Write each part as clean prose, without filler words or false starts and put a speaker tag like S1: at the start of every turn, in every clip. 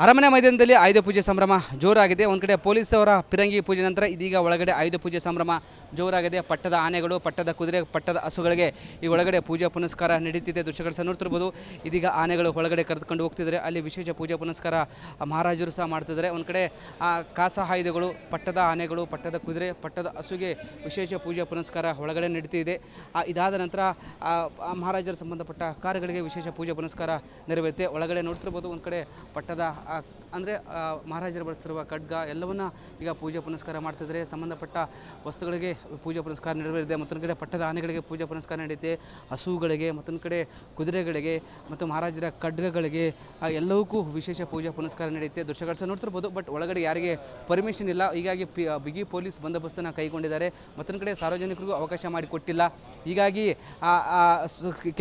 S1: ಅರಮನೆ ಮೈದಾನದಲ್ಲಿ ಆಯುಧ ಪೂಜೆ ಸಂಭ್ರಮ ಜೋರಾಗಿದೆ. ಒಂದು ಕಡೆ ಪೊಲೀಸ್ ಅವರ ಪಿರಂಗಿ ಪೂಜೆ ನಂತರ ಇದೀಗ ಒಳಗಡೆ ಆಯುಧ ಪೂಜೆ ಸಂಭ್ರಮ ಜೋರಾಗಿದೆ. ಪಟ್ಟದ ಆನೆಗಳು, ಪಟ್ಟದ ಕುದುರೆ, ಪಟ್ಟದ ಹಸುಗಳಿಗೆ ಈ ಒಳಗಡೆ ಪೂಜಾ ಪುನಸ್ಕಾರ ನಡೀತಿದೆ. ದೃಶ್ಯಗಳು ಸಹ ನೋಡ್ತಿರ್ಬೋದು. ಇದೀಗ ಆನೆಗಳು ಒಳಗಡೆ ಕರೆದುಕೊಂಡು ಹೋಗ್ತಿದ್ದಾರೆ. ಅಲ್ಲಿ ವಿಶೇಷ ಪೂಜಾ ಪುನಸ್ಕಾರ ಮಹಾರಾಜರು ಸಹ ಮಾಡ್ತಿದ್ದಾರೆ. ಒಂದು ಕಡೆ ಕಾಸ ಆಯುಧಗಳು, ಪಟ್ಟದ ಆನೆಗಳು, ಪಟ್ಟದ ಕುದುರೆ, ಪಟ್ಟದ ಹಸುಗೆ ವಿಶೇಷ ಪೂಜಾ ಪುನಸ್ಕಾರ ಒಳಗಡೆ ನಡೀತಿದೆ. ಇದಾದ ನಂತರ ಮಹಾರಾಜರ ಸಂಬಂಧಪಟ್ಟ ಕಾರುಗಳಿಗೆ ವಿಶೇಷ ಪೂಜಾ ಪುನಸ್ಕಾರ ನೆರವೇರುತ್ತೆ. ಒಳಗಡೆ ನೋಡ್ತಿರ್ಬೋದು. ಒಂದು ಕಡೆ ಪಟ್ಟದ ಅಂದರೆ ಮಹಾರಾಜರು ಬಳಸ್ತಿರುವ ಖಡ್ಗ ಎಲ್ಲವನ್ನ ಈಗ ಪೂಜೆ ಪುನಸ್ಕಾರ ಮಾಡ್ತಿದ್ದಾರೆ. ಸಂಬಂಧಪಟ್ಟ ವಸ್ತುಗಳಿಗೆ ಪೂಜೆ ಪುನಸ್ಕಾರ ನೆರವೇರಿದೆ. ಮತ್ತೊಂದು ಕಡೆ ಪಟ್ಟದ ಆನೆಗಳಿಗೆ ಪೂಜೆ ಪುನಸ್ಕಾರ ನಡೆಯುತ್ತೆ. ಹಸುಗಳಿಗೆ, ಮತ್ತೊಂದು ಕಡೆ ಕುದುರೆಗಳಿಗೆ ಮತ್ತು ಮಹಾರಾಜರ ಖಡ್ಗಗಳಿಗೆ ಎಲ್ಲವಕ್ಕೂ ವಿಶೇಷ ಪೂಜಾ ಪುನಸ್ಕಾರ ನಡೆಯುತ್ತೆ. ದೃಶ್ಯಗಳು ಸಹ ನೋಡ್ತಿರ್ಬೋದು. ಬಟ್ ಒಳಗಡೆ ಯಾರಿಗೆ ಪರ್ಮಿಷನ್ ಇಲ್ಲ. ಹೀಗಾಗಿ ಬಿಗಿ ಪೊಲೀಸ್ ಬಂದೋಬಸ್ತನ್ನು ಕೈಗೊಂಡಿದ್ದಾರೆ. ಮತ್ತೊಂದು ಕಡೆ ಸಾರ್ವಜನಿಕರಿಗೂ ಅವಕಾಶ ಮಾಡಿಕೊಟ್ಟಿಲ್ಲ. ಹೀಗಾಗಿ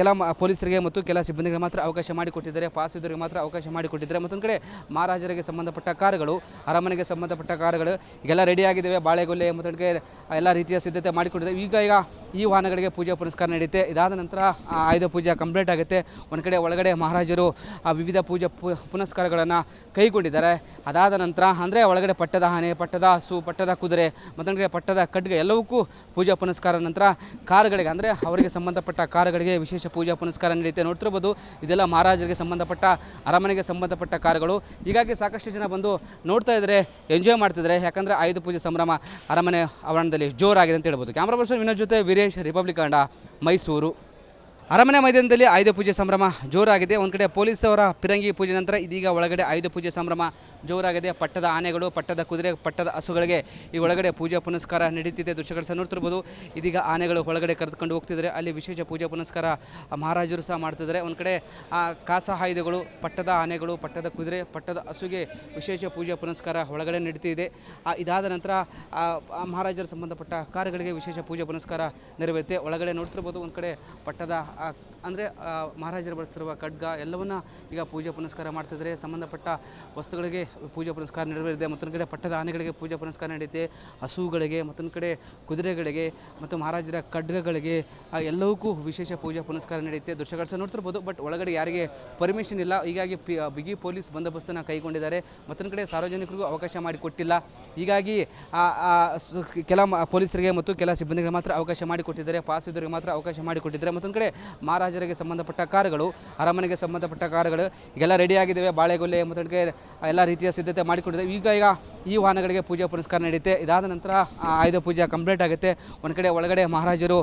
S1: ಕೆಲ ಪೊಲೀಸರಿಗೆ ಮತ್ತು ಕೆಲ ಸಿಬ್ಬಂದಿಗಳಿಗೆ ಮಾತ್ರ ಅವಕಾಶ ಮಾಡಿಕೊಟ್ಟಿದ್ದಾರೆ. ಪಾಸ್ ಇದ್ದವರಿಗೆ ಮಾತ್ರ ಅವಕಾಶ ಮಾಡಿಕೊಟ್ಟಿದ್ದಾರೆ. ಮತ್ತೊಂದು ಕಡೆ ಮಹಾರಾಜರಿಗೆ ಸಂಬಂಧಪಟ್ಟ ಕಾರುಗಳು, ಅರಮನೆಗೆ ಸಂಬಂಧಪಟ್ಟ ಕಾರುಗಳು ಈಗೆಲ್ಲ ರೆಡಿ ಆಗಿದ್ದಾವೆ. ಬಾಳೆಗೊಲೆ ಮತ್ತೊಂದಿಗೆ ಎಲ್ಲ ರೀತಿಯ ಸಿದ್ಧತೆ ಮಾಡಿಕೊಂಡಿದ್ದೇವೆ. ಈಗ ಈ ವಾಹನಗಳಿಗೆ ಪೂಜೆ ಪುನಸ್ಕಾರ ನಡೆಯುತ್ತೆ. ಇದಾದ ನಂತರ ಆಯುಧ ಪೂಜೆ ಕಂಪ್ಲೀಟ್ ಆಗುತ್ತೆ. ಒಂದು ಕಡೆ ಒಳಗಡೆ ಮಹಾರಾಜರು ವಿವಿಧ ಪೂಜೆ ಪುನಸ್ಕಾರಗಳನ್ನು ಕೈಗೊಂಡಿದ್ದಾರೆ. ಅದಾದ ನಂತರ ಅಂದರೆ ಒಳಗಡೆ ಪಟ್ಟದ ಆನೆ, ಪಟ್ಟದ ಹಸು, ಪಟ್ಟದ ಕುದುರೆ, ಮತ್ತೊಂದು ಕಡೆ ಪಟ್ಟದ ಖಡ್ಗ ಎಲ್ಲವಕ್ಕೂ ಪೂಜಾ ಪುನಸ್ಕಾರ ನಂತರ ಕಾರುಗಳಿಗೆ ಅಂದರೆ ಅವರಿಗೆ ಸಂಬಂಧಪಟ್ಟ ಕಾರುಗಳಿಗೆ ವಿಶೇಷ ಪೂಜಾ ಪುನಸ್ಕಾರ ನಡೆಯುತ್ತೆ. ನೋಡ್ತಿರ್ಬೋದು. ಇದೆಲ್ಲ ಮಹಾರಾಜರಿಗೆ ಸಂಬಂಧಪಟ್ಟ ಅರಮನೆಗೆ ಸಂಬಂಧಪಟ್ಟ ಕಾರುಗಳು. ಹೀಗಾಗಿ ಸಾಕಷ್ಟು ಜನ ಬಂದು ನೋಡ್ತಾ ಇದ್ದಾರೆ, ಎಂಜಾಯ್ ಮಾಡ್ತಿದ್ದಾರೆ. ಯಾಕಂದರೆ ಆಯುಧ ಪೂಜೆ ಸಂಭ್ರಮ ಅರಮನೆ ಆವರಣದಲ್ಲಿ ಜೋರಾಗಿದೆ ಅಂತ ಹೇಳ್ಬೋದು. ಕ್ಯಾಮ್ರಾ ಪರ್ಸನ್ ವಿನೋದ್ ಜೊತೆ ವೀರೇಶ್, ರಿಪಬ್ಲಿಕ್ ಕನ್ನಡ, ಮೈಸೂರು. ಅರಮನೆ ಮೈದಾನದಲ್ಲಿ ಆಯುಧ ಪೂಜೆ ಸಂಭ್ರಮ ಜೋರಾಗಿದೆ. ಒಂದು ಕಡೆ ಪೊಲೀಸ್ ಅವರ ಪಿರಂಗಿ ಪೂಜೆ ನಂತರ ಇದೀಗ ಒಳಗಡೆ ಆಯುಧ ಪೂಜೆ ಸಂಭ್ರಮ ಜೋರಾಗಿದೆ. ಪಟ್ಟದ ಆನೆಗಳು, ಪಟ್ಟದ ಕುದುರೆ, ಪಟ್ಟದ ಹಸುಗಳಿಗೆ ಈ ಒಳಗಡೆ ಪೂಜಾ ಪುನಸ್ಕಾರ ನಡೀತಿದೆ. ದೃಶ್ಯಗಳು ಸಹ ನೋಡ್ತಿರ್ಬೋದು. ಇದೀಗ ಆನೆಗಳು ಒಳಗಡೆ ಕರೆದುಕೊಂಡು ಹೋಗ್ತಿದ್ದಾರೆ. ಅಲ್ಲಿ ವಿಶೇಷ ಪೂಜಾ ಪುನಸ್ಕಾರ ಮಹಾರಾಜರು ಸಹ ಮಾಡ್ತಿದ್ದಾರೆ. ಒಂದು ಕಡೆ ಕಾಸ ಆಯುಧಗಳು, ಪಟ್ಟದ ಆನೆಗಳು, ಪಟ್ಟದ ಕುದುರೆ, ಪಟ್ಟದ ಹಸುಗೆ ವಿಶೇಷ ಪೂಜಾ ಪುನಸ್ಕಾರ ಒಳಗಡೆ ನಡೀತಿದೆ. ಇದಾದ ನಂತರ ಮಹಾರಾಜರ ಸಂಬಂಧಪಟ್ಟ ಕಾರುಗಳಿಗೆ ವಿಶೇಷ ಪೂಜಾ ಪುನಸ್ಕಾರ ನೆರವೇರುತ್ತೆ. ಒಳಗಡೆ ನೋಡ್ತಿರ್ಬೋದು. ಒಂದು ಕಡೆ ಪಟ್ಟದ ಅಂದರೆ ಮಹಾರಾಜರು ಬಳಸ್ತಿರುವ ಖಡ್ಗ ಎಲ್ಲವನ್ನ ಈಗ ಪೂಜೆ ಪುನಸ್ಕಾರ ಮಾಡ್ತಿದ್ದಾರೆ. ಸಂಬಂಧಪಟ್ಟ ವಸ್ತುಗಳಿಗೆ ಪೂಜೆ ಪುನಸ್ಕಾರ ನೆರವೇರಿದೆ. ಮತ್ತೊಂದು ಕಡೆ ಪಟ್ಟದ ಆನೆಗಳಿಗೆ ಪೂಜೆ ಪುನಸ್ಕಾರ ನಡೆಯುತ್ತೆ. ಹಸುಗಳಿಗೆ, ಮತ್ತೊಂದು ಕಡೆ ಕುದುರೆಗಳಿಗೆ ಮತ್ತು ಮಹಾರಾಜರ ಖಡ್ಗಗಳಿಗೆ ಎಲ್ಲವಕ್ಕೂ ವಿಶೇಷ ಪೂಜಾ ಪುನಸ್ಕಾರ ನಡೆಯುತ್ತೆ. ದೃಶ್ಯಗಳು ಸಹ ನೋಡ್ತಿರ್ಬೋದು. ಬಟ್ ಒಳಗಡೆ ಯಾರಿಗೆ ಪರ್ಮಿಷನ್ ಇಲ್ಲ. ಹೀಗಾಗಿ ಬಿಗಿ ಪೊಲೀಸ್ ಬಂದೋಬಸ್ತನ್ನು ಕೈಗೊಂಡಿದ್ದಾರೆ. ಮತ್ತೊಂದು ಕಡೆ ಸಾರ್ವಜನಿಕರಿಗೂ ಅವಕಾಶ ಮಾಡಿಕೊಟ್ಟಿಲ್ಲ. ಹೀಗಾಗಿ ಕೆಲ ಪೊಲೀಸರಿಗೆ ಮತ್ತು ಕೆಲ ಸಿಬ್ಬಂದಿಗಳಿಗೆ ಮಾತ್ರ ಅವಕಾಶ ಮಾಡಿಕೊಟ್ಟಿದ್ದಾರೆ. ಪಾಸ್ ಇದ್ದವರಿಗೆ ಮಾತ್ರ ಅವಕಾಶ ಮಾಡಿಕೊಟ್ಟಿದ್ದಾರೆ. ಮತ್ತೊಂದು ಕಡೆ ಮಹಾರಾಜರಿಗೆ ಸಂಬಂಧಪಟ್ಟ ಕಾರುಗಳು, ಅರಮನೆಗೆ ಸಂಬಂಧಪಟ್ಟ ಕಾರುಗಳು ಈಗೆಲ್ಲ ರೆಡಿ ಆಗಿದ್ದಾವೆ. ಬಾಳೆಗೊಲೆ ಮತ್ತೊಂದಿಗೆ ಎಲ್ಲ ರೀತಿಯ ಸಿದ್ಧತೆ ಮಾಡಿಕೊಂಡಿದ್ದೇವೆ. ಈಗ ಈ ವಾಹನಗಳಿಗೆ ಪೂಜಾ ಪುನಸ್ಕಾರ ನಡೆಯುತ್ತೆ. ಇದಾದ ನಂತರ ಆಯುಧ ಪೂಜೆ ಕಂಪ್ಲೀಟ್ ಆಗುತ್ತೆ. ಒಂದು ಕಡೆ ಒಳಗಡೆ ಮಹಾರಾಜರು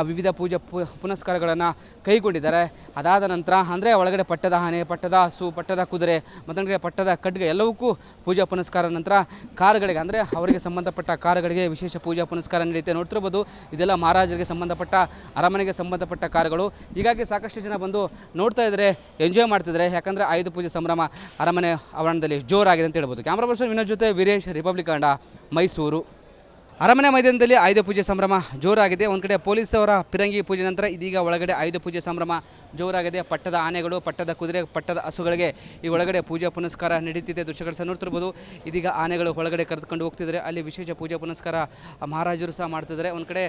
S1: ವಿವಿಧ ಪೂಜೆ ಪುನಸ್ಕಾರಗಳನ್ನು ಕೈಗೊಂಡಿದ್ದಾರೆ. ಅದಾದ ನಂತರ ಅಂದರೆ ಒಳಗಡೆ ಪಟ್ಟದ ಆನೆ, ಪಟ್ಟದ ಹಸು, ಪಟ್ಟದ ಕುದುರೆ, ಮತ್ತೊಂದು ಕಡೆ ಪಟ್ಟದ ಖಡ್ಗ ಎಲ್ಲವಕ್ಕೂ ಪೂಜಾ ಪುನಸ್ಕಾರ ನಂತರ ಕಾರುಗಳಿಗೆ ಅಂದರೆ ಅವರಿಗೆ ಸಂಬಂಧಪಟ್ಟ ಕಾರುಗಳಿಗೆ ವಿಶೇಷ ಪೂಜಾ ಪುನಸ್ಕಾರ ನಡೆಯುತ್ತೆ. ನೋಡ್ತಿರ್ಬೋದು. ಇದೆಲ್ಲ ಮಹಾರಾಜರಿಗೆ ಸಂಬಂಧಪಟ್ಟ ಅರಮನೆಗೆ ಸಂಬಂಧಪಟ್ಟ ಕಾರುಗಳು. ಹೀಗಾಗಿ ಸಾಕಷ್ಟು ಜನ ಬಂದು ನೋಡ್ತಾ ಇದ್ದಾರೆ, ಎಂಜಾಯ್ ಮಾಡ್ತಿದ್ದಾರೆ. ಯಾಕಂದರೆ ಆಯುಧ ಪೂಜೆ ಸಂಭ್ರಮ ಅರಮನೆ ಆವರಣದಲ್ಲಿ ಜೋರಾಗಿದೆ ಅಂತ ಹೇಳ್ಬೋದು. ಕ್ಯಾಮ್ರಾ ಪರ್ಸನ್ ವಿನೋದ್ ಜೊತೆ ವೀರೇಶ್, ರಿಪಬ್ಲಿಕ್ ಕನ್ನಡ, ಮೈಸೂರು. ಅರಮನೆ ಮೈದಾನದಲ್ಲಿ ಆಯುಧ ಪೂಜೆ ಸಂಭ್ರಮ ಜೋರಾಗಿದೆ. ಒಂದು ಕಡೆ ಪೊಲೀಸ್ ಅವರ ಪಿರಂಗಿ ಪೂಜೆ ನಂತರ ಇದೀಗ ಒಳಗಡೆ ಆಯುಧ ಪೂಜೆ ಸಂಭ್ರಮ ಜೋರಾಗಿದೆ. ಪಟ್ಟದ ಆನೆಗಳು, ಪಟ್ಟದ ಕುದುರೆ, ಪಟ್ಟದ ಹಸುಗಳಿಗೆ ಈ ಒಳಗಡೆ ಪೂಜಾ ಪುನಸ್ಕಾರ ನಡೀತಿದೆ. ದೃಶ್ಯಗಳು ಸಹ ನೋಡ್ತಿರ್ಬೋದು. ಇದೀಗ ಆನೆಗಳು ಒಳಗಡೆ ಕರೆದುಕೊಂಡು ಹೋಗ್ತಿದ್ದಾರೆ. ಅಲ್ಲಿ ವಿಶೇಷ ಪೂಜಾ ಪುನಸ್ಕಾರ ಮಹಾರಾಜರು ಸಹ ಮಾಡ್ತಿದ್ದಾರೆ. ಒಂದು ಕಡೆ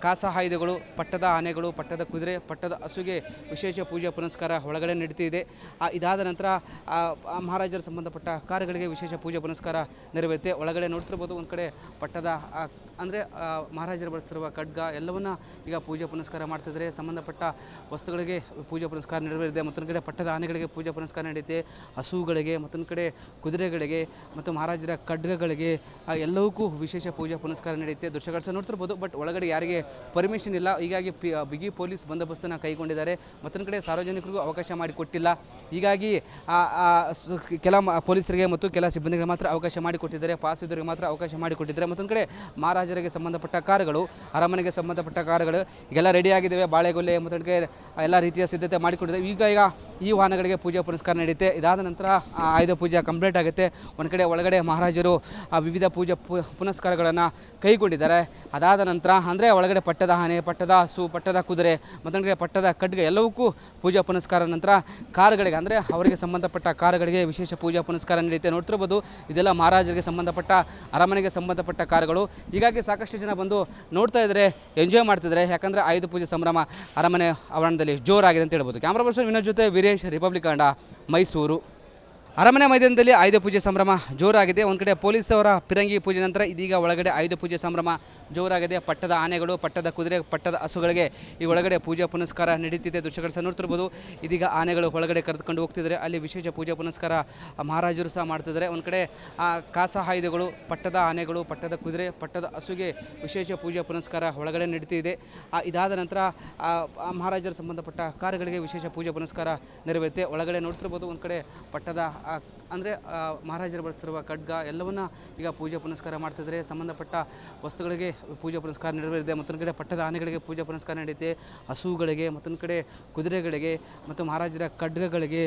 S1: ಕಾಸ ಆಯುಧಗಳು, ಪಟ್ಟದ ಆನೆಗಳು, ಪಟ್ಟದ ಕುದುರೆ, ಪಟ್ಟದ ಹಸುಗೆ ವಿಶೇಷ ಪೂಜಾ ಪುನಸ್ಕಾರ ಒಳಗಡೆ ನಡೀತಿದೆ. ಇದಾದ ನಂತರ ಮಹಾರಾಜರ ಸಂಬಂಧಪಟ್ಟ ಕಾರುಗಳಿಗೆ ವಿಶೇಷ ಪೂಜಾ ಪುನಸ್ಕಾರ ನೆರವೇರುತ್ತೆ. ಒಳಗಡೆ ನೋಡ್ತಿರ್ಬೋದು. ಒಂದು ಕಡೆ ಪಟ್ಟದ ಅಂದರೆ ಮಹಾರಾಜರು ಬಳಸ್ತಿರುವ ಖಡ್ಗ ಎಲ್ಲವನ್ನ ಈಗ ಪೂಜೆ ಪುನಸ್ಕಾರ ಮಾಡ್ತಿದ್ದಾರೆ. ಸಂಬಂಧಪಟ್ಟ ವಸ್ತುಗಳಿಗೆ ಪೂಜೆ ಪುನಸ್ಕಾರ ನೆರವೇರಿದೆ. ಮತ್ತೊಂದು ಕಡೆ ಪಟ್ಟದ ಆನೆಗಳಿಗೆ ಪೂಜೆ ಪುನಸ್ಕಾರ ನಡೆಯುತ್ತೆ. ಹಸುಗಳಿಗೆ, ಮತ್ತೊಂದು ಕಡೆ ಕುದುರೆಗಳಿಗೆ ಮತ್ತು ಮಹಾರಾಜರ ಖಡ್ಗಗಳಿಗೆ ಎಲ್ಲವಕ್ಕೂ ವಿಶೇಷ ಪೂಜಾ ಪುನಸ್ಕಾರ ನಡೆಯುತ್ತೆ. ದೃಶ್ಯಗಳು ಸಹ ನೋಡ್ತಿರ್ಬೋದು. ಬಟ್ ಒಳಗಡೆ ಯಾರಿಗೆ ಪರ್ಮಿಷನ್ ಇಲ್ಲ. ಹೀಗಾಗಿ ಬಿಗಿ ಪೊಲೀಸ್ ಬಂದೋಬಸ್ತನ್ನು ಕೈಗೊಂಡಿದ್ದಾರೆ. ಮತ್ತೊಂದು ಕಡೆ ಸಾರ್ವಜನಿಕರಿಗೂ ಅವಕಾಶ ಮಾಡಿಕೊಟ್ಟಿಲ್ಲ. ಹೀಗಾಗಿ ಕೆಲ ಪೊಲೀಸರಿಗೆ ಮತ್ತು ಕೆಲ ಸಿಬ್ಬಂದಿಗಳಿಗೆ ಮಾತ್ರ ಅವಕಾಶ ಮಾಡಿಕೊಟ್ಟಿದ್ದಾರೆ. ಪಾಸ್ ಇದ್ದವರಿಗೆ ಮಾತ್ರ ಅವಕಾಶ ಮಾಡಿಕೊಟ್ಟಿದ್ದಾರೆ. ಮತ್ತೊಂದು ಕಡೆ ಮಹಾರಾಜರಿಗೆ ಸಂಬಂಧಪಟ್ಟ ಕಾರುಗಳು, ಅರಮನೆಗೆ ಸಂಬಂಧಪಟ್ಟ ಕಾರುಗಳು ಈಗೆಲ್ಲ ರೆಡಿ ಆಗಿದ್ದಾವೆ. ಬಾಳೆಗೊಲೆ ಮತ್ತೊಂದಿಗೆ ಎಲ್ಲ ರೀತಿಯ ಸಿದ್ಧತೆ ಮಾಡಿಕೊಂಡಿದ್ದೇವೆ. ಈಗ ಈ ವಾಹನಗಳಿಗೆ ಪೂಜಾ ಪುನಸ್ಕಾರ ನಡೆಯುತ್ತೆ. ಇದಾದ ನಂತರ ಆಯುಧ ಪೂಜೆ ಕಂಪ್ಲೀಟ್ ಆಗುತ್ತೆ. ಒಂದು ಕಡೆ ಒಳಗಡೆ ಮಹಾರಾಜರು ವಿವಿಧ ಪೂಜೆ ಪುನಸ್ಕಾರಗಳನ್ನು ಕೈಗೊಂಡಿದ್ದಾರೆ. ಅದಾದ ನಂತರ ಅಂದರೆ ಒಳಗಡೆ ಪಟ್ಟದ ಆನೆ, ಪಟ್ಟದ ಹಸು, ಪಟ್ಟದ ಕುದುರೆ, ಮತ್ತೊಂದು ಕಡೆ ಪಟ್ಟದ ಖಡ್ಗ ಎಲ್ಲವಕ್ಕೂ ಪೂಜಾ ಪುನಸ್ಕಾರ ನಂತರ ಕಾರುಗಳಿಗೆ ಅಂದರೆ ಅವರಿಗೆ ಸಂಬಂಧಪಟ್ಟ ಕಾರುಗಳಿಗೆ ವಿಶೇಷ ಪೂಜಾ ಪುನಸ್ಕಾರ ನಡೆಯುತ್ತೆ. ನೋಡ್ತಿರ್ಬೋದು. ಇದೆಲ್ಲ ಮಹಾರಾಜರಿಗೆ ಸಂಬಂಧಪಟ್ಟ ಅರಮನೆಗೆ ಸಂಬಂಧಪಟ್ಟ ಕಾರುಗಳು. ಹೀಗಾಗಿ ಸಾಕಷ್ಟು ಜನ ಬಂದು ನೋಡ್ತಾ ಇದ್ದಾರೆ, ಎಂಜಾಯ್ ಮಾಡ್ತಿದ್ದಾರೆ. ಯಾಕಂದರೆ ಆಯುಧ ಪೂಜೆ ಸಂಭ್ರಮ ಅರಮನೆ ಆವರಣದಲ್ಲಿ ಜೋರಾಗಿದೆ ಅಂತ ಹೇಳ್ಬೋದು. ಕ್ಯಾಮ್ರಾ ಪರ್ಸನ್ ವಿನೋದ್ ಜೊತೆ ವೀರೇಶ್, ರಿಪಬ್ಲಿಕ್ ಕನ್ನಡ, ಮೈಸೂರು. ಅರಮನೆ ಮೈದಾನದಲ್ಲಿ ಆಯುಧ ಪೂಜೆ ಸಂಭ್ರಮ ಜೋರಾಗಿದೆ. ಒಂದು ಕಡೆ ಪೊಲೀಸ್ ಅವರ ಪಿರಂಗಿ ಪೂಜೆ ನಂತರ ಇದೀಗ ಒಳಗಡೆ ಆಯುಧ ಪೂಜೆ ಸಂಭ್ರಮ ಜೋರಾಗಿದೆ. ಪಟ್ಟದ ಆನೆಗಳು, ಪಟ್ಟದ ಕುದುರೆ, ಪಟ್ಟದ ಹಸುಗಳಿಗೆ ಈ ಒಳಗಡೆ ಪೂಜಾ ಪುನಸ್ಕಾರ ನಡೀತಿದೆ. ದೃಶ್ಯಗಳು ಸಹ ನೋಡ್ತಿರ್ಬೋದು. ಇದೀಗ ಆನೆಗಳು ಒಳಗಡೆ ಕರೆದುಕೊಂಡು ಹೋಗ್ತಿದ್ದಾರೆ. ಅಲ್ಲಿ ವಿಶೇಷ ಪೂಜಾ ಪುನಸ್ಕಾರ ಮಹಾರಾಜರು ಸಹ ಮಾಡ್ತಿದ್ದಾರೆ. ಒಂದು ಕಡೆ ಕಾಸ ಆಯುಧಗಳು, ಪಟ್ಟದ ಆನೆಗಳು, ಪಟ್ಟದ ಕುದುರೆ, ಪಟ್ಟದ ಹಸುಗೆ ವಿಶೇಷ ಪೂಜಾ ಪುನಸ್ಕಾರ ಒಳಗಡೆ ನಡೀತಿದೆ. ಇದಾದ ನಂತರ ಮಹಾರಾಜರ ಸಂಬಂಧಪಟ್ಟ ಕಾರುಗಳಿಗೆ ವಿಶೇಷ ಪೂಜಾ ಪುನಸ್ಕಾರ ನೆರವೇರುತ್ತೆ. ಒಳಗಡೆ ನೋಡ್ತಿರ್ಬೋದು. ಒಂದು ಕಡೆ ಪಟ್ಟದ ಅಂದರೆ ಮಹಾರಾಜರು ಬಳಸ್ತಿರುವ ಖಡ್ಗ ಎಲ್ಲವನ್ನ ಈಗ ಪೂಜೆ ಪುನಸ್ಕಾರ ಮಾಡ್ತಿದ್ದಾರೆ. ಸಂಬಂಧಪಟ್ಟ ವಸ್ತುಗಳಿಗೆ ಪೂಜೆ ಪುನಸ್ಕಾರ ನೆರವೇರಿದೆ. ಮತ್ತೊಂದು ಕಡೆ ಪಟ್ಟದ ಆನೆಗಳಿಗೆ ಪೂಜೆ ಪುನಸ್ಕಾರ ನಡೆಯುತ್ತೆ. ಹಸುಗಳಿಗೆ, ಮತ್ತೊಂದು ಕಡೆ ಕುದುರೆಗಳಿಗೆ ಮತ್ತು ಮಹಾರಾಜರ ಖಡ್ಗಗಳಿಗೆ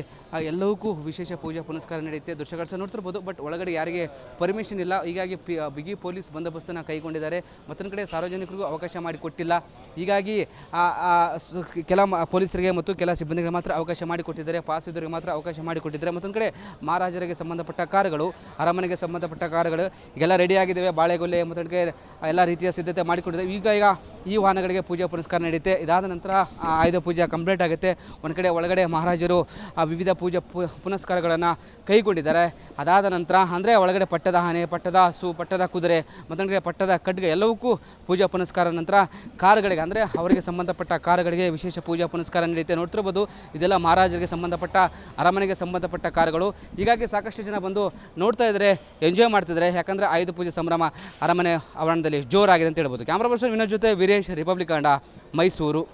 S1: ಎಲ್ಲವಕ್ಕೂ ವಿಶೇಷ ಪೂಜಾ ಪುನಸ್ಕಾರ ನಡೆಯುತ್ತೆ. ದೃಶ್ಯಗಳು ಸಹ ನೋಡ್ತಿರ್ಬೋದು. ಬಟ್ ಒಳಗಡೆ ಯಾರಿಗೆ ಪರ್ಮಿಷನ್ ಇಲ್ಲ. ಹೀಗಾಗಿ ಬಿಗಿ ಪೊಲೀಸ್ ಬಂದೋಬಸ್ತನ್ನು ಕೈಗೊಂಡಿದ್ದಾರೆ. ಮತ್ತೊಂದು ಕಡೆ ಸಾರ್ವಜನಿಕರಿಗೂ ಅವಕಾಶ ಮಾಡಿಕೊಟ್ಟಿಲ್ಲ. ಹೀಗಾಗಿ ಕೆಲ ಪೊಲೀಸರಿಗೆ ಮತ್ತು ಕೆಲ ಸಿಬ್ಬಂದಿಗಳಿಗೆ ಮಾತ್ರ ಅವಕಾಶ ಮಾಡಿಕೊಟ್ಟಿದ್ದಾರೆ. ಪಾಸ್ ಇದ್ದವರಿಗೆ ಮಾತ್ರ ಅವಕಾಶ ಮಾಡಿಕೊಟ್ಟಿದ್ದಾರೆ. ಮತ್ತೊಂದು ಕಡೆ ಮಹಾರಾಜರಿಗೆ ಸಂಬಂಧಪಟ್ಟ ಕಾರುಗಳು, ಅರಮನೆಗೆ ಸಂಬಂಧಪಟ್ಟ ಕಾರುಗಳು ಈಗೆಲ್ಲ ರೆಡಿಯಾಗಿದ್ದಾವೆ. ಬಾಳೆಗೊಲೆ ಮತ್ತೊಂದು ಎಲ್ಲ ರೀತಿಯ ಸಿದ್ಧತೆ ಮಾಡಿಕೊಂಡಿದ್ದೇವೆ. ಈಗ ಈ ವಾಹನಗಳಿಗೆ ಪೂಜಾ ಪುನಸ್ಕಾರ ನಡೆಯುತ್ತೆ. ಇದಾದ ನಂತರ ಆಯುಧ ಪೂಜೆ ಕಂಪ್ಲೀಟ್ ಆಗುತ್ತೆ. ಒಂದು ಕಡೆ ಒಳಗಡೆ ಮಹಾರಾಜರು ವಿವಿಧ ಪೂಜಾ ಪುನಸ್ಕಾರಗಳನ್ನು ಕೈಗೊಂಡಿದ್ದಾರೆ. ಅದಾದ ನಂತರ ಅಂದರೆ ಒಳಗಡೆ ಪಟ್ಟದ ಆನೆ, ಪಟ್ಟದ ಹಸು, ಪಟ್ಟದ ಕುದುರೆ, ಮತ್ತೊಂದು ಕಡೆ ಪಟ್ಟದ ಖಡ್ಗ ಎಲ್ಲವಕ್ಕೂ ಪೂಜಾ ಪುನಸ್ಕಾರ ನಂತರ ಕಾರುಗಳಿಗೆ ಅಂದರೆ ಅವರಿಗೆ ಸಂಬಂಧಪಟ್ಟ ಕಾರುಗಳಿಗೆ ವಿಶೇಷ ಪೂಜಾ ಪುನಸ್ಕಾರ ನಡೆಯುತ್ತೆ. ನೋಡ್ತಿರ್ಬೋದು. ಇದೆಲ್ಲ ಮಹಾರಾಜರಿಗೆ ಸಂಬಂಧಪಟ್ಟ, ಅರಮನೆಗೆ ಸಂಬಂಧಪಟ್ಟ ಕಾರುಗಳು. ಹೀಗಾಗಿ ಸಾಕಷ್ಟು ಜನ ಬಂದು ನೋಡ್ತಾ ಇದ್ದಾರೆ, ಎಂಜಾಯ್ ಮಾಡ್ತಿದ್ದಾರೆ. ಯಾಕಂದರೆ ಆಯುಧ ಪೂಜೆ ಸಂಭ್ರಮ ಅರಮನೆ ಆವರಣದಲ್ಲಿ ಜೋರಾಗಿದೆ ಅಂತ ಹೇಳ್ಬೋದು. ಕ್ಯಾಮ್ರಾ ಪರ್ಸನ್ ವಿನೋದ್ ಜೊತೆ ವೀರೇಶ್, ರಿಪಬ್ಲಿಕ್ ಕನ್ನಡ, ಮೈಸೂರು.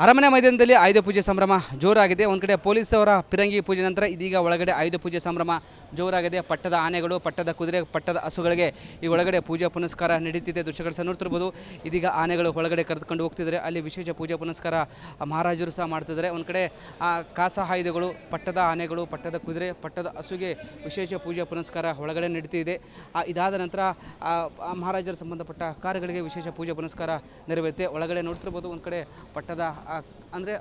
S1: ಅರಮನೆ ಮೈದಾನದಲ್ಲಿ ಆಯುಧ ಪೂಜೆ ಸಂಭ್ರಮ ಜೋರಾಗಿದೆ. ಒಂದು ಕಡೆ ಪೊಲೀಸ್ ಅವರ ಪಿರಂಗಿ ಪೂಜೆ ನಂತರ ಇದೀಗ ಒಳಗಡೆ ಆಯುಧ ಪೂಜೆ ಸಂಭ್ರಮ ಜೋರಾಗಿದೆ. ಪಟ್ಟದ ಆನೆಗಳು, ಪಟ್ಟದ ಕುದುರೆ, ಪಟ್ಟದ ಹಸುಗಳಿಗೆ ಈ ಒಳಗಡೆ ಪೂಜಾ ಪುನಸ್ಕಾರ ನಡೀತಿದೆ. ದೃಶ್ಯಗಳು ಸಹ ನೋಡ್ತಿರ್ಬೋದು. ಇದೀಗ ಆನೆಗಳು ಒಳಗಡೆ ಕರೆದುಕೊಂಡು ಹೋಗ್ತಿದ್ದಾರೆ. ಅಲ್ಲಿ ವಿಶೇಷ ಪೂಜಾ ಪುನಸ್ಕಾರ ಮಹಾರಾಜರು ಸಹ ಮಾಡ್ತಿದ್ದಾರೆ. ಒಂದು ಕಡೆ ಕಾಸ ಆಯುಧಗಳು, ಪಟ್ಟದ ಆನೆಗಳು, ಪಟ್ಟದ ಕುದುರೆ, ಪಟ್ಟದ ಹಸುಗೆ ವಿಶೇಷ ಪೂಜಾ ಪುನಸ್ಕಾರ ಒಳಗಡೆ ನಡೀತಿದೆ. ಇದಾದ ನಂತರ ಮಹಾರಾಜರ ಸಂಬಂಧಪಟ್ಟ ಕಾರುಗಳಿಗೆ ವಿಶೇಷ ಪೂಜಾ ಪುನಸ್ಕಾರ ನೆರವೇರುತ್ತೆ. ಒಳಗಡೆ ನೋಡ್ತಿರ್ಬೋದು. ಒಂದು ಕಡೆ ಪಟ್ಟದ ಅಂದರೆ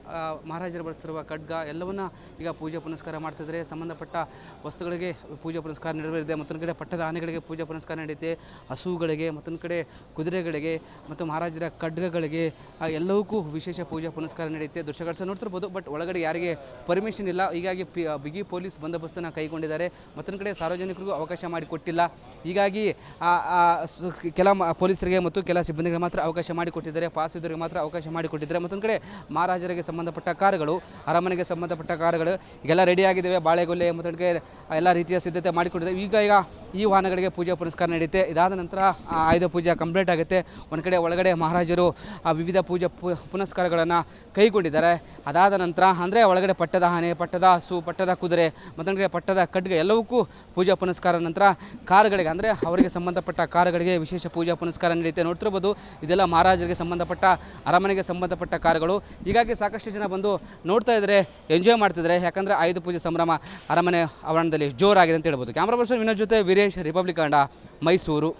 S1: ಮಹಾರಾಜರು ಬಳಸ್ತಿರುವ ಖಡ್ಗ ಎಲ್ಲವನ್ನ ಈಗ ಪೂಜೆ ಪುನಸ್ಕಾರ ಮಾಡ್ತಿದ್ದಾರೆ. ಸಂಬಂಧಪಟ್ಟ ವಸ್ತುಗಳಿಗೆ ಪೂಜೆ ಪುನಸ್ಕಾರ ನೆರವೇರಿದೆ. ಮತ್ತೊಂದು ಕಡೆ ಪಟ್ಟದ ಆನೆಗಳಿಗೆ ಪೂಜೆ ಪುನಸ್ಕಾರ ನಡೆಯುತ್ತೆ. ಹಸುಗಳಿಗೆ, ಮತ್ತೊಂದು ಕಡೆ ಕುದುರೆಗಳಿಗೆ ಮತ್ತು ಮಹಾರಾಜರ ಖಡ್ಗಗಳಿಗೆ ಎಲ್ಲವಕ್ಕೂ ವಿಶೇಷ ಪೂಜಾ ಪುನಸ್ಕಾರ ನಡೆಯುತ್ತೆ. ದೃಶ್ಯಗಳು ಸಹ ನೋಡ್ತಿರ್ಬೋದು. ಬಟ್ ಒಳಗಡೆ ಯಾರಿಗೆ ಪರ್ಮಿಷನ್ ಇಲ್ಲ. ಹೀಗಾಗಿ ಬಿಗಿ ಪೊಲೀಸ್ ಬಂದೋಬಸ್ತನ್ನು ಕೈಗೊಂಡಿದ್ದಾರೆ. ಮತ್ತೊಂದು ಕಡೆ ಸಾರ್ವಜನಿಕರಿಗೂ ಅವಕಾಶ ಮಾಡಿಕೊಟ್ಟಿಲ್ಲ. ಹೀಗಾಗಿ ಕೆಲ ಪೊಲೀಸರಿಗೆ ಮತ್ತು ಕೆಲ ಸಿಬ್ಬಂದಿಗಳಿಗೆ ಮಾತ್ರ ಅವಕಾಶ ಮಾಡಿಕೊಟ್ಟಿದ್ದಾರೆ. ಪಾಸ್ ಇದ್ದವರಿಗೆ ಮಾತ್ರ ಅವಕಾಶ ಮಾಡಿಕೊಟ್ಟಿದ್ದಾರೆ. ಮತ್ತೊಂದು ಕಡೆ ಮಹಾರಾಜರಿಗೆ ಸಂಬಂಧಪಟ್ಟ ಕಾರುಗಳು, ಅರಮನೆಗೆ ಸಂಬಂಧಪಟ್ಟ ಕಾರುಗಳು ಈಗೆಲ್ಲ ರೆಡಿಯಾಗಿದ್ದಾವೆ. ಬಾಳೆಗೊಲೆ ಮತ್ತೊಂದು ಎಲ್ಲ ರೀತಿಯ ಸಿದ್ಧತೆ ಮಾಡಿಕೊಂಡಿದ್ದೇವೆ. ಈಗ ಈ ವಾಹನಗಳಿಗೆ ಪೂಜಾ ಪುನಸ್ಕಾರ ನಡೆಯುತ್ತೆ. ಇದಾದ ನಂತರ ಆಯುಧ ಪೂಜೆ ಕಂಪ್ಲೀಟ್ ಆಗುತ್ತೆ. ಒಂದು ಕಡೆ ಒಳಗಡೆ ಮಹಾರಾಜರು ವಿವಿಧ ಪೂಜಾ ಪುನಸ್ಕಾರಗಳನ್ನು ಕೈಗೊಂಡಿದ್ದಾರೆ. ಅದಾದ ನಂತರ ಅಂದರೆ ಒಳಗಡೆ ಪಟ್ಟದ ಆನೆ, ಪಟ್ಟದ ಹಸು, ಪಟ್ಟದ ಕುದುರೆ, ಮತ್ತೊಂದು ಕಡೆ ಪಟ್ಟದ ಖಡ್ಗ ಎಲ್ಲವಕ್ಕೂ ಪೂಜಾ ಪುನಸ್ಕಾರ ನಂತರ ಕಾರುಗಳಿಗೆ ಅಂದರೆ ಅವರಿಗೆ ಸಂಬಂಧಪಟ್ಟ ಕಾರುಗಳಿಗೆ ವಿಶೇಷ ಪೂಜಾ ಪುನಸ್ಕಾರ ನಡೆಯುತ್ತೆ. ನೋಡ್ತಿರ್ಬೋದು. ಇದೆಲ್ಲ ಮಹಾರಾಜರಿಗೆ ಸಂಬಂಧಪಟ್ಟ, ಅರಮನೆಗೆ ಸಂಬಂಧಪಟ್ಟ ಕಾರುಗಳು. ಹೀಗಾಗಿ ಸಾಕಷ್ಟು ಜನ ಬಂದು ನೋಡ್ತಾ ಇದ್ದಾರೆ, ಎಂಜಾಯ್ ಮಾಡ್ತಿದ್ದಾರೆ. ಯಾಕಂದರೆ ಆಯುಧ ಪೂಜೆ ಸಂಭ್ರಮ ಅರಮನೆ ಆವರಣದಲ್ಲಿ ಜೋರಾಗಿದೆ ಅಂತ ಹೇಳ್ಬೋದು. ಕ್ಯಾಮ್ರಾ ಪರ್ಸನ್ ವಿನೋದ್ ಜೊತೆ ವೀರೇಶ್, ರಿಪಬ್ಲಿಕ್ ಕನ್ನಡ, ಮೈಸೂರು.